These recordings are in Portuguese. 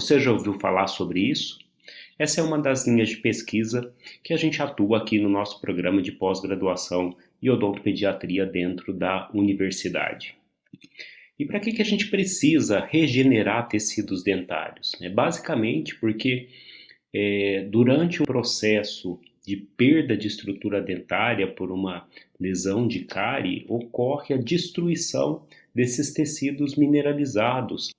Você já ouviu falar sobre isso? Essa é uma das linhas de pesquisa que a gente atua aqui no nosso programa de pós-graduação em odontopediatria dentro da universidade. E para que a gente precisa regenerar tecidos dentários? Basicamente porque durante o processo de perda de estrutura dentária por uma lesão de cárie, ocorre a destruição desses tecidos mineralizados.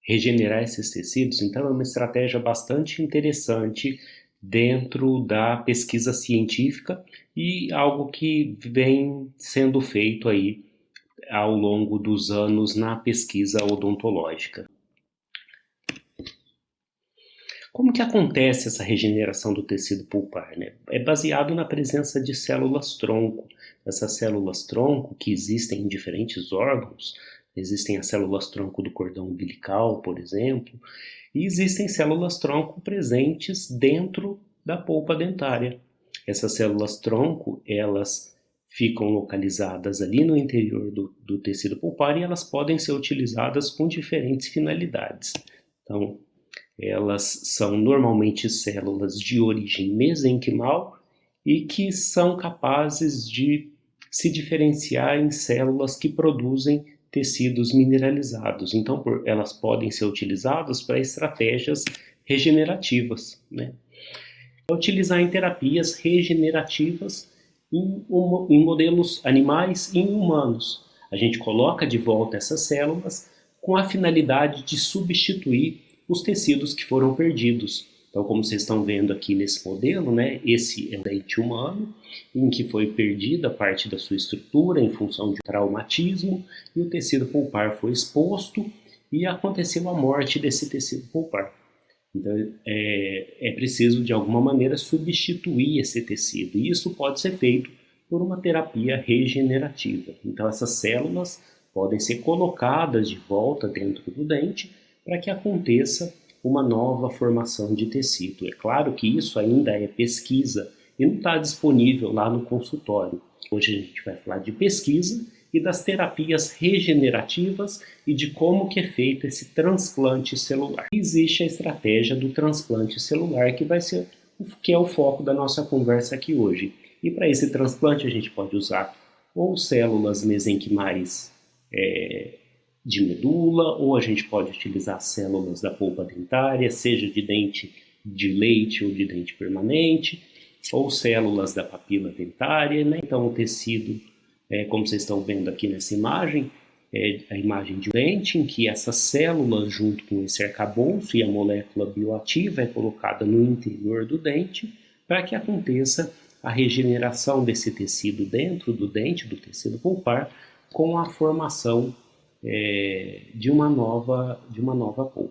Regenerar esses tecidos, então, é uma estratégia bastante interessante dentro da pesquisa científica e algo que vem sendo feito aí ao longo dos anos na pesquisa odontológica. Como que acontece essa regeneração do tecido pulpar? É baseado na presença de células-tronco. Essas células-tronco que existem em diferentes órgãos, existem as células-tronco do cordão umbilical, por exemplo, e existem células-tronco presentes dentro da polpa dentária. Essas células-tronco, elas ficam localizadas ali no interior do tecido pulpar e elas podem ser utilizadas com diferentes finalidades. Então, elas são normalmente células de origem mesenquimal e que são capazes de se diferenciar em células que produzem tecidos mineralizados. Então, elas podem ser utilizadas para estratégias regenerativas, utilizar em terapias regenerativas em modelos animais e em humanos. A gente coloca de volta essas células com a finalidade de substituir os tecidos que foram perdidos. Então, como vocês estão vendo aqui nesse modelo, esse é um dente humano, em que foi perdida parte da sua estrutura em função de traumatismo, e o tecido pulpar foi exposto e aconteceu a morte desse tecido pulpar. Então, é preciso, de alguma maneira, substituir esse tecido, e isso pode ser feito por uma terapia regenerativa. Então, essas células podem ser colocadas de volta dentro do dente para que aconteça uma nova formação de tecido. É claro que isso ainda é pesquisa e não está disponível lá no consultório. Hoje a gente vai falar de pesquisa e das terapias regenerativas e de como que é feito esse transplante celular. Existe a estratégia do transplante celular que é o foco da nossa conversa aqui hoje. E para esse transplante a gente pode usar ou células mesenquimais de medula, ou a gente pode utilizar células da polpa dentária, seja de dente de leite ou de dente permanente, ou células da papila dentária. Então o tecido, como vocês estão vendo aqui nessa imagem, é a imagem de um dente em que essas células, junto com esse arcabouço e a molécula bioativa, é colocada no interior do dente para que aconteça a regeneração desse tecido dentro do dente, do tecido pulpar, com a formação de uma nova polpa.